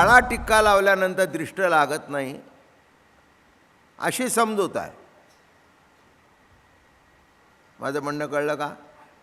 काळा टिक्का लावल्यानंतर दृष्ट लागत नाही अशी समजूत आहे. माझं म्हणणं कळलं का?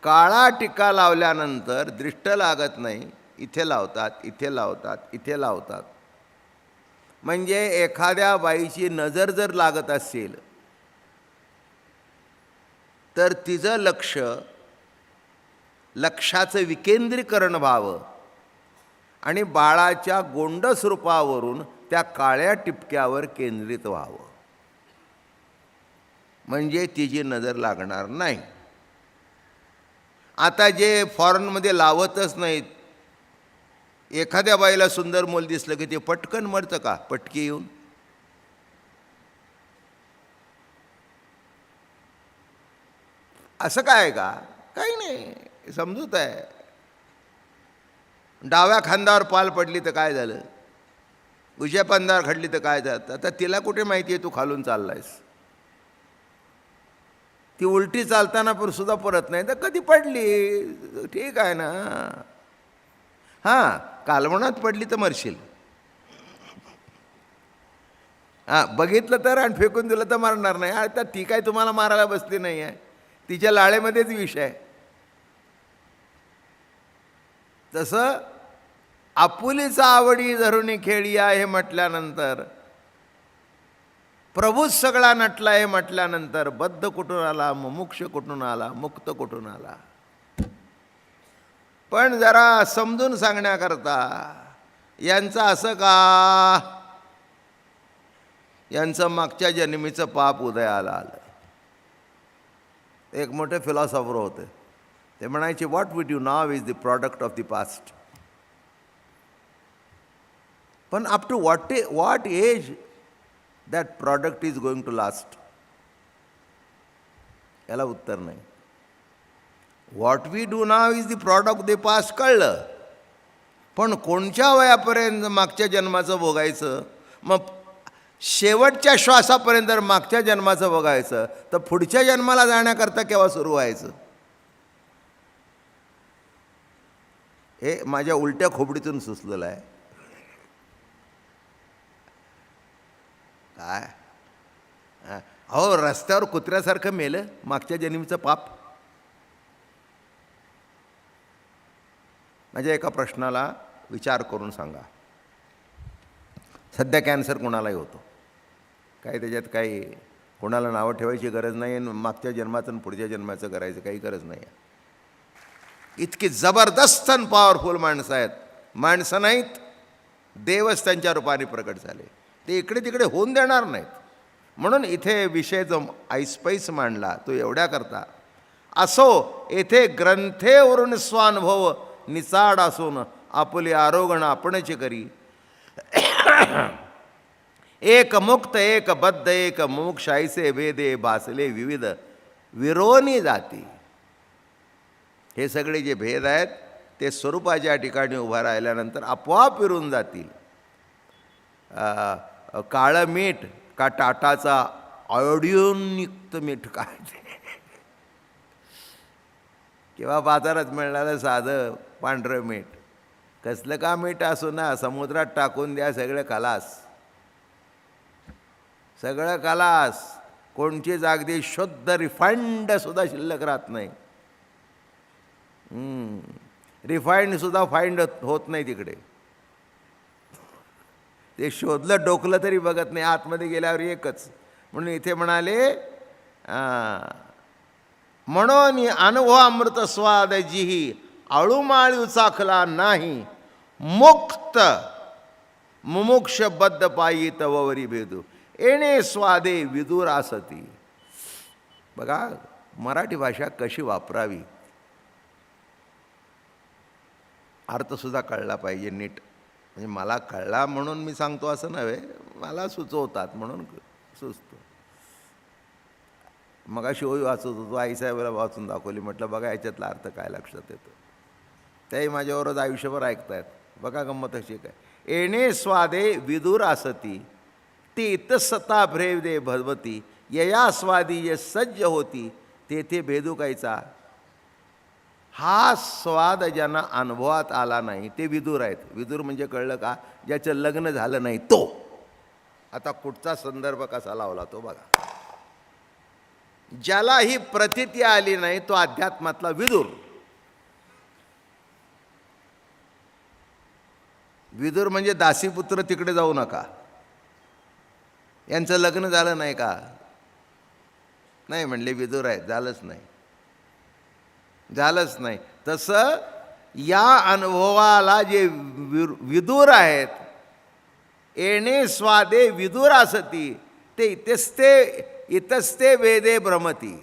काळा टिक्का लावल्यानंतर दृष्ट लागत नाही, इथे लावतात, इथे लावतात, इथे लावतात. म्हणजे एखाद्या बाईची नजर जर लागत असेल तर तिचं लक्षाचं विकेंद्रीकरण व्हावं आणि बाळाच्या गोंडस रूपावरून त्या काळ्या टिपक्यावर केंद्रित व्हावं, म्हणजे तिची नजर लागणार नाही. आता जे फॉरेनमध्ये लावतच नाहीत, एखाद्या बाईला सुंदर मूल दिसलं की ते पटकन मरतं का? पटकी येऊन. असं काय का? काही नाही, समजूत आहे. डाव्या खांद्यावर पाल पडली तर काय झालं, उजव्या खांद्यावर खडली तर काय झालं? आता तिला कुठे माहिती आहे तू खालून चाललायस? ती उलटी चालताना पण सुद्धा परत नाही तर कधी पडली, ठीक आहे ना. हां, कालवणात पडली तर मरशील. हां, बघितलं तर आणि फेकून दिलं तर मारणार नाही. आता ती काय तुम्हाला मारायला बसली नाही आहे, तिच्या लाळेमध्येच विष आहे. तसं आपुलीचा आवडी धरुणी खेळिया हे म्हटल्यानंतर, प्रभूच सगळा नटला हे म्हटल्यानंतर बद्ध कुठून आला, मुमुक्ष कुठून आला, मुक्त कुठून आला? पण जरा समजून सांगण्याकरता, यांचं असं का, यांचं मागच्या जन्मीचं पाप उदयाला आलं. एक मोठे फिलॉसॉफर होते, ते म्हणायचे what we do now is the product of the past. पण up to what age that product is going to last, याला उत्तर नाही. What we do now is the product of the past कळलं, पण कोणत्या वयापर्यंत मागच्या जन्माचं भोगायचं? मग शेवटच्या श्वासापर्यंत जर मागच्या जन्माचं बघायचं तर पुढच्या जन्माला जाण्याकरता केव्हा सुरू व्हायचं? हे माझ्या उलट्या खोबडीतून सुचलेलं आहे. काय अहो, रस्त्यावर कुत्र्यासारखं मेलं, मागच्या जन्मीचं पाप. माझ्या एका प्रश्नाला विचार करून सांगा. सध्या कॅन्सर कोणालाही होतो, काही त्याच्यात काही कोणाला नावं ठेवायची गरज नाही आणि मागच्या जन्माचं आणि पुढच्या जन्माचं करायचं काही गरज नाही आहे. इतकी जबरदस्त आणि पॉवरफुल माणसं आहेत. माणसं नाहीत, देवच त्यांच्या रूपाने प्रकट झाले. ते इकडे तिकडे होऊन देणार नाहीत. म्हणून इथे विषय जो ऐसपैस मांडला तो एवढ्याकरता, असो येथे ग्रंथेवरून स्वानुभव निचाड असून आपुली आरोगण आपणच करी. एक मुक्त एक बद्ध एक मोक्ष ऐसे वेदे भासले विविध विरोनी जाती. हे सगळे जे भेद आहेत ते स्वरूपाच्या ठिकाणी उभा राहिल्यानंतर आपोआप विरून जातील. काळं मीठ का टाटाचा आयोडिनयुक्त मीठ काय ते, किंवा बाजारात मिळणारं साधं पांढरं मीठ, कसलं का मीठ असो ना, समुद्रात टाकून द्या, सगळं खलास, सगळं खलास. कोणचीच अगदी शुद्ध रिफाईंड सुद्धा शिल्लक राहत नाही. रिफाईंड सुद्धा फाईंड होत नाही तिकडे. ते शोधलं डोकलं तरी बघत नाही, आतमध्ये गेल्यावर एकच. म्हणून इथे म्हणाले म्हणून अनुभव अमृत स्वाद जिही आळूमाळू चाखला नाही, मुक्त मुमुक्ष बद्ध पायी तववरी भेदू येणे स्वादे विदूर आसती. बघा मराठी भाषा कशी वापरावी, अर्थसुद्धा कळला पाहिजे नीट. म्हणजे मला कळला म्हणून मी सांगतो असं नव्हे, मला सुचवतात म्हणून सुचतो. मगाशी ओवी वाचत होतो, आईसाहेबाला वाचून दाखवली, म्हटलं बघा याच्यातला अर्थ काय लक्षात येतो. त्याही माझ्यावरच आयुष्यभर ऐकतायत. बघा गंमत अशी काय, येणे स्वादे विदूर आसती ती इतसता भ्रेव दे भगवती यया स्वादी ये सज्ज होती तेथे भेदू कायचा. हा स्वाद ज्यांना अनुभवात आला नाही ते विदूर आहेत. विदूर म्हणजे कळलं का? ज्याचं लग्न झालं नाही तो. आता कुठचा संदर्भ कसा लावला तो बघा. ज्याला ही प्रतीती आली नाही तो अध्यात्मातला विदूर. विदूर म्हणजे दासीपुत्र तिकडे जाऊ नका, यांचं लग्न झालं नाही का? नाही म्हणले विदूर आहेत, झालंच नाही, झालंच नाही. तसं या अनुभवाला जे विदूर आहेत, येणे स्वादे विदूर असती ते इतस्ते वेदे भ्रमती.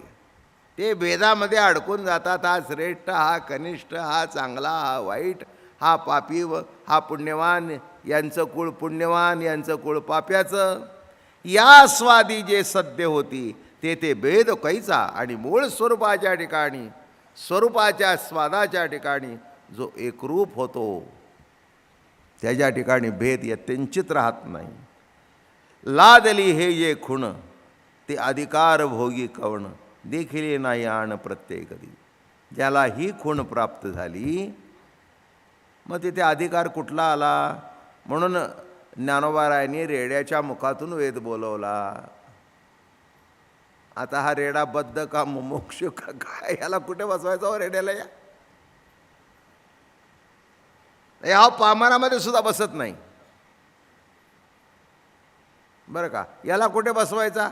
ते वेदामध्ये अडकून जातात. हा श्रेष्ठ, हा कनिष्ठ, हा चांगला, हा वाईट, हा पापी व हा पुण्यवान, यांचं कुळ पुण्यवान, यांचं कुळ पाप्याचं. या स्वादी जे सत्य होती ते भेद कैचा. आणि मूळ स्वरूपाच्या ठिकाणी, स्वरूपाच्या स्वादाच्या ठिकाणी जो एकरूप होतो त्याच्या ठिकाणी भेद यत्किंचित राहत नाही. लादली हे जे खुण ते अधिकार भोगी कवण देखील नाही आण प्रत्येकदी. ज्याला ही खूण प्राप्त झाली मग तिथे अधिकार कुठला आला? म्हणून ज्ञानोबारायांनी रेड्याच्या मुखातून वेद बोलवला. आता हा रेडा बद्ध का मुमुक्षु का काय, याला कुठे बसवायचा हो रेड्याला? या पामरामध्ये सुद्धा बसत नाही बरं का. याला कुठे बसवायचा?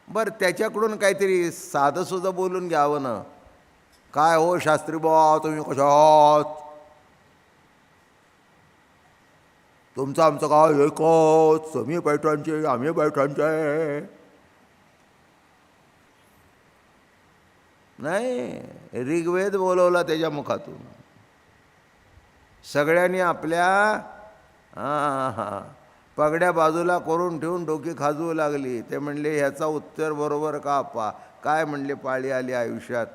बरं त्याच्याकडून काहीतरी साधं सुद्धा बोलून घ्यावं ना. काय हो शास्त्री बा, तुम्ही कशात? तुमचं आमचं काय एकच, तुम्ही पैठणचे आम्ही पैठणचे. नाही, ऋग्वेद बोलवला त्याच्या मुखातून. सगळ्यांनी आपल्या पगड्या बाजूला करून ठेवून डोकी खाजवू लागली. ते म्हणले ह्याचा उत्तर बरोबर का पा? काय म्हणले पाळी आली आयुष्यात.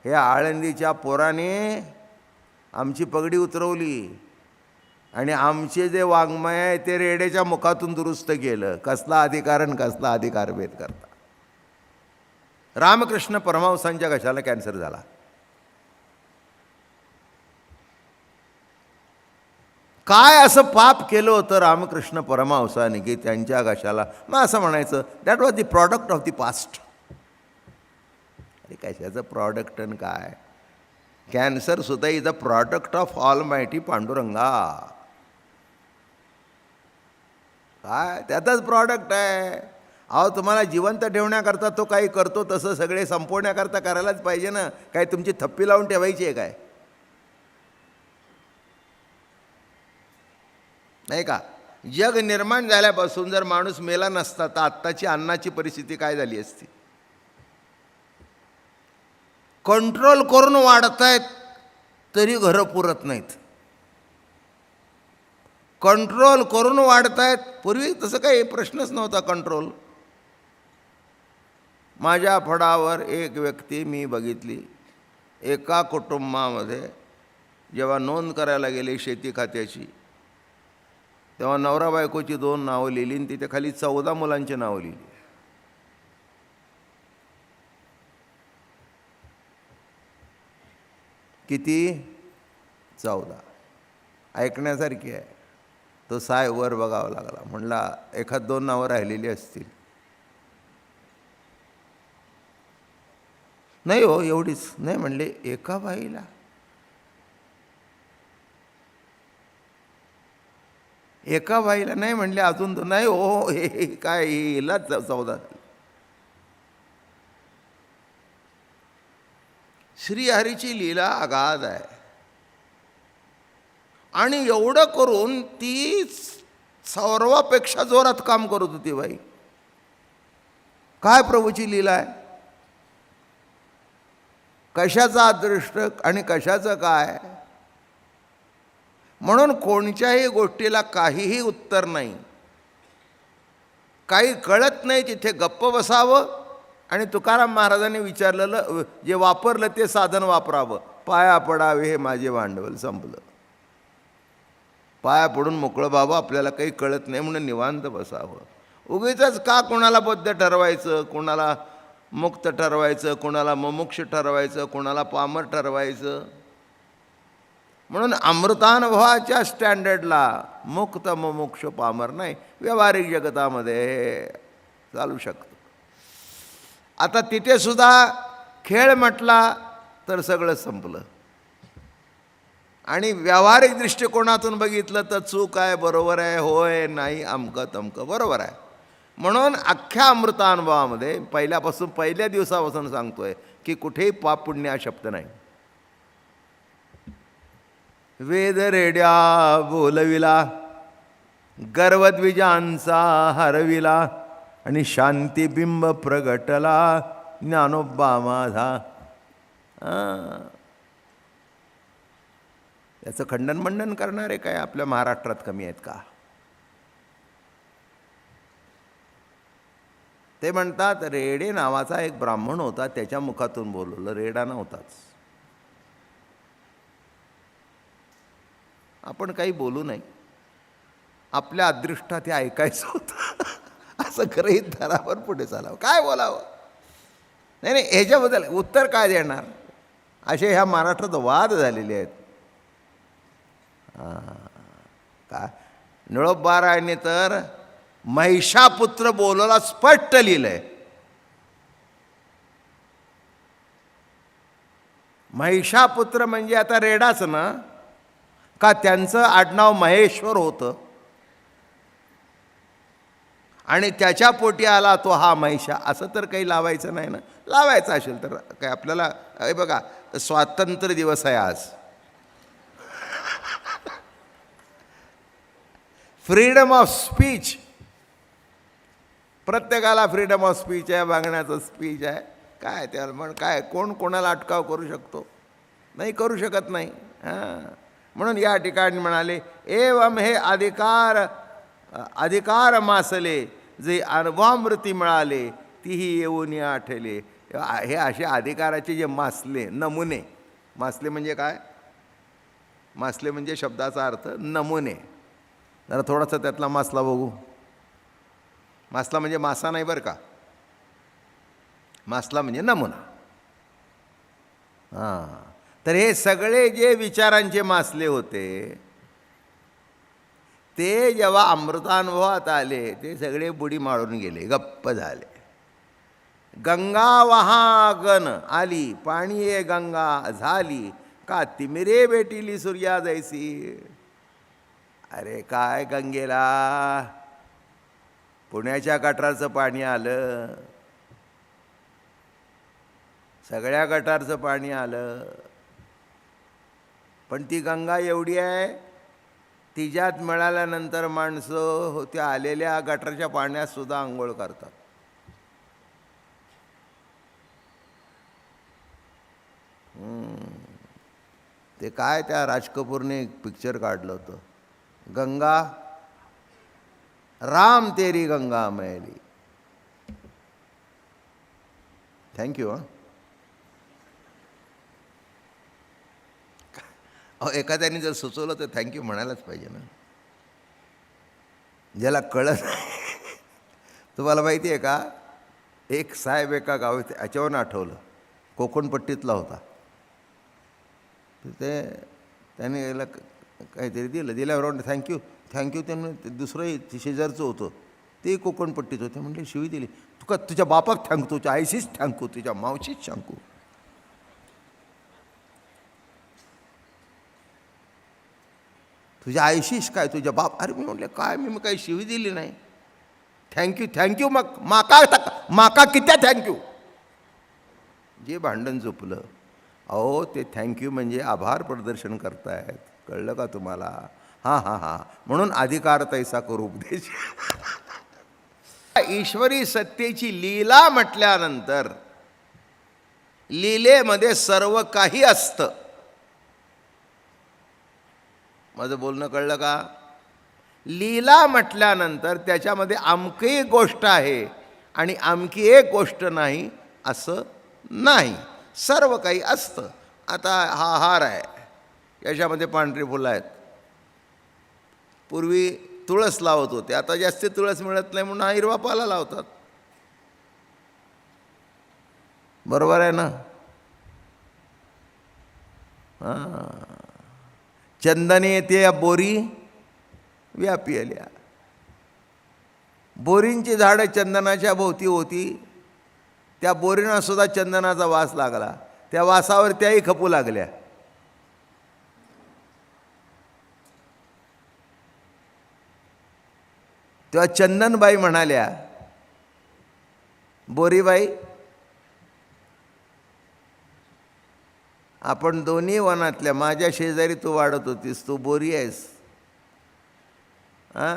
हे आळंदीच्या पोराने आमची पगडी उतरवली आणि आमचे जे वाङ्मय आहे ते रेड्याच्या मुखातून दुरुस्त केलं. कसला अधिकार आणि कसला अधिकार भेद करता. रामकृष्ण परमहंसांच्या घशाला कॅन्सर झाला. काय असं पाप केलं होतं रामकृष्ण परमहंसाने की त्यांच्या घशाला, मग असं म्हणायचं that was the product of the past. अरे कशाचं प्रॉडक्ट आणि काय? कॅन्सर सुद्धा is a product of almighty Panduranga. काय त्यातच प्रॉडक्ट आहे. अहो तुम्हाला जिवंत ठेवण्याकरता तो काही करतो, तसं सगळे संपवण्याकरता करायलाच पाहिजे ना. काय तुमची थप्पी लावून ठेवायची आहे काय? नाही का? जग निर्माण झाल्यापासून जर माणूस मेला नसता तर आत्ताची अन्नाची परिस्थिती काय झाली असती? कंट्रोल करून वाढतायत तरी घरं पुरत नाहीत. कंट्रोल करून वाढतायत. पूर्वी तसं काही प्रश्नच नव्हता कंट्रोल. माझ्या फडावर एक व्यक्ती मी बघितली. एका कुटुंबामध्ये जेव्हा नोंद करायला गेले शेती खात्याची, तेव्हा नवरा बायकोची 2 नावं लिहिली आणि तिथे खाली 14 मुलांची नावं लिहिली. किती? 14. ऐकण्यासारखी आहे. तो साय वर बघावा लागला. म्हणला 1-2 नावं राहिलेली असतील. नाही हो एवढीच. नाही म्हणले एका बाईला. एका बाईला नाही म्हणले अजून तर नाही हो. हे काय हिला 14. श्रीहरीची लीला अगाध आहे. आणि एवढं करून ती सर्वापेक्षा जोरात काम करत होती बाई. काय प्रभूची लीला आहे. कशाचा अदृष्ट आणि कशाचं काय. म्हणून कोणत्याही गोष्टीला काहीही उत्तर नाही. काही कळत नाही तिथे गप्प बसावं आणि तुकाराम महाराजांनी विचारलेलं जे वापरलं ते साधन वापरावं. पाया पडावे हे माझे भांडवल. संपलं. पाया पडून मोकळं बाबा, आपल्याला काही कळत नाही म्हणून निवांत बसावं. उगीचच का कोणाला बद्ध ठरवायचं, कोणाला मुक्त ठरवायचं, कोणाला मुमुक्ष ठरवायचं, कोणाला पामर ठरवायचं. म्हणून अमृतानुभवाच्या स्टँडर्डला मुक्त मुमुक्ष पामर नाही, व्यावहारिक जगतामध्ये चालू शकतं. आता तिथे सुद्धा खेळ म्हटला तर सगळं संपलं. आणि व्यावहारिक दृष्टिकोनातून बघितलं तर चूक आहे, बरोबर आहे, होय नाही, अमकं तमकं बरोबर आहे. म्हणून अख्ख्या अमृतानुभवामध्ये पहिल्या दिवसापासून सांगतोय की कुठेही पाप पुण्य हा शब्द नाही. वेद रेड्या बोलविला, गर्वद्विजांचा हरविला, आणि शांतिबिंब प्रगटला ज्ञानोबा माझा. याचं खंडन मंडन करणारे काय आपल्या महाराष्ट्रात कमी आहेत का? ते म्हणतात रेडे नावाचा एक ब्राह्मण होता, त्याच्या मुखातून बोलवलं, रेडा नव्हताच. आपण काही बोलू नाही, आपल्या अदृष्टात हे ऐकायचं होतं असं गृहीत धरावर पुढे चालावं. काय बोलावं? नाही नाही, ह्याच्याबद्दल उत्तर काय देणार, असे ह्या महाराष्ट्रात वाद झालेले आहेत. काय निळोबारायांनी तर महिषापुत्र बोलवला स्पष्ट लिहिलंय. महिषापुत्र म्हणजे आता रेडाच ना, का त्यांचं आडनाव महेश्वर होतं आणि त्याच्या पोटी आला तो हा महिषा, असं तर काही लावायचं नाही ना. लावायचं असेल तर काय आपल्याला, हे बघा स्वातंत्र्य दिवस आहे आज, फ्रीडम ऑफ स्पीच, प्रत्येकाला फ्रीडम ऑफ स्पीच आहे, वागण्याचं स्पीच आहे. काय त्याला म्हण काय, कोण कोणाला अटकाव करू शकतो? नाही, करू शकत नाही. म्हणून या ठिकाणी म्हणाले एवम हे अधिकार मासले, जे अनुभवामृती मिळाले तीही येऊन आठले. हे असे अधिकाराचे जे मासले, नमुने, मासले म्हणजे काय, मासले म्हणजे शब्दाचा अर्थ नमुने. जरा थोडासा त्यातला मासला बघू. मासला म्हणजे मासा नाही बरं का, मासला म्हणजे नमुना. तर हे सगळे जे विचारांचे मासले होते ते जेव्हा अमृतानुभवात आले ते सगळे बुडी मारून गेले, गप्प झाले. गंगा वहागन आली, पाणी ये गंगा झाली, का तिमिरे भेटिली सूर्या जैसी. अरे काय गंगेला, पुण्याच्या गटाराचं पाणी आलं, सगळ्या गटारचं पाणी आलं, पण ती गंगा एवढी आहे, तिच्यात मिळाल्यानंतर माणसं होत्या आलेल्या गटारच्या पाण्यात सुद्धा आंघोळ करतात. ते काय त्या राज कपूरने एक पिक्चर काढलं होतं, गंगा राम तेरी गंगा मैली. थँक्यू. एखाद्याने जर सुचवलं तर थँक्यू म्हणायलाच पाहिजे ना, ज्याला कळत. तुम्हाला माहिती आहे का, एक साहेब एका गावात, याच्यावरून आठवलं, कोकणपट्टीतला होता. ते त्याने याला काहीतरी दिल्यावर थँक्यू थँक्यू. त्यांनी दुसरं शेजारचं होतं ते कोकणपट्टीत होते, म्हटले शिवी दिली, तुका तुझ्या बापाक थँकू, तुझ्या आईशीच थँकू, तुझ्या मावशीच थँकू. तुझ्या आईशीच काय, तुझ्या बाप. अरे मी म्हटलं काय, मी काही शिवी दिली नाही, थँक्यू थँक्यू. मग माका कित्या थँक्यू. जे भांडण झोपलं. अहो ते थँक्यू म्हणजे आभार प्रदर्शन करतायत, कळलं का तुम्हाला? हां हां हां. म्हणून अधिकार तैसा करू उपदेश. ईश्वरी सत्तेची लीला म्हटल्यानंतर लीलेमध्ये सर्व काही असतं. माझं बोलणं कळलं का? लीला म्हटल्यानंतर त्याच्यामध्ये अमकी एक गोष्ट आहे आणि अमकी एक गोष्ट नाही असं नाही, सर्व काही असतं. आता हा हार आहे, याच्यामध्ये पांढरी फुलं आहेत. पूर्वी तुळस लावत होते, आता जास्त तुळस मिळत नाही म्हणून हा हिरवा पाला लावतात. बरोबर आहे ना? हां, चंदने येते या बोरी व्यापी आल्या. बोरींची झाडं चंदनाच्या भोवती होती. त्या बोरींना सुद्धा चंदनाचा वास लागला. त्या वासावर त्याही खपू लागल्या. तेव्हा चंदनबाई म्हणाल्या, बोरीबाई, आपण दोन्ही वनातल्या, माझ्या शेजारी तू वाढत होतीस, तू बोरी आहेस. हां,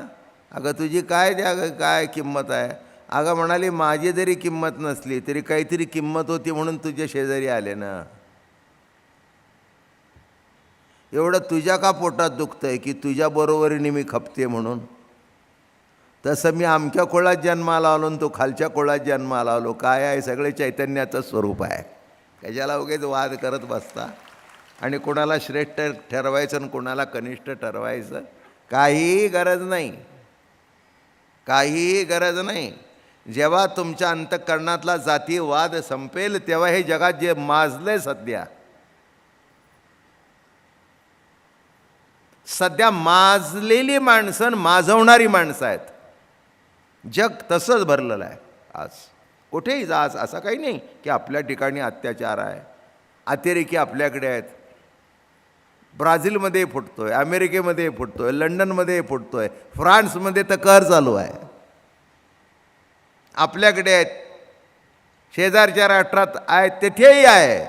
अगं तुझी काय काय किंमत आहे? अगं म्हणाली, माझी जरी किंमत नसली तरी काहीतरी किंमत होती म्हणून तुझ्या शेजारी आले ना. एवढं तुझ्या का पोटात दुखतंय की तुझ्या बरोबरीने मी खपते म्हणून? तसं मी अमक्या कुळात जन्माला आलो आणि तो खालच्या कुळात जन्माला आलो. काय आहे? सगळे चैतन्याचं स्वरूप आहे. कशाला उगीच वाद करत बसता आणि कोणाला श्रेष्ठ ठरवायचं आणि कोणाला कनिष्ठ ठरवायचं? काहीही गरज नाही, काहीही गरज नाही. जेव्हा तुमच्या अंतःकरणातला जातीवाद संपेल तेव्हा हे जगात जे माजले सध्या माजलेली माणसं माजवणारी माणसं आहेत. जग तसंच भरलेलं आहे आज. कुठेही जा, आज असं काही नाही की आपल्या ठिकाणी अत्याचार आहे, अतिरेकी आपल्याकडे आहेत. ब्राझीलमध्ये फुटतोय, अमेरिकेमध्ये फुटतोय, लंडनमध्ये फुटतोय, फ्रान्समध्ये तर कहर चालू आहे. आपल्याकडे आहेत, शेजारच्या राष्ट्रात आहेत, तिथेही आहे,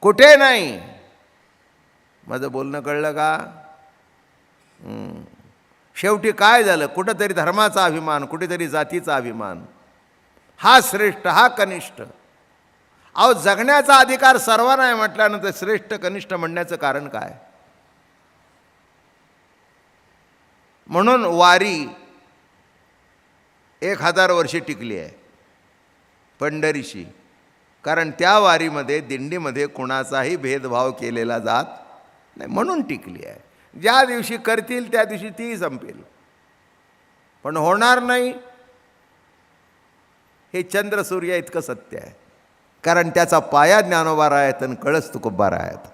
कुठे नाही. माझं बोलणं कळलं का? शेवटी काय झालं? कुठंतरी धर्माचा अभिमान, कुठेतरी जातीचा अभिमान, हा श्रेष्ठ हा कनिष्ठ. अहो, जगण्याचा अधिकार सर्वांना आहे म्हटल्यानंतर श्रेष्ठ कनिष्ठ म्हणण्याचं कारण काय? म्हणून वारी 1000 वर्षे टिकली आहे पंढरीशी. कारण त्या वारीमध्ये, दिंडीमध्ये कुणाचाही भेदभाव केलेला जात नाही, म्हणून टिकली आहे. ज्या दिवशी करतील त्या दिवशी ती संपेल, पण होणार नाही हे चंद्र सूर्य इतकं सत्य आहे. कारण त्याचा पाया ज्ञानोबा आहेत आणि कळस तुकोबा आहेत.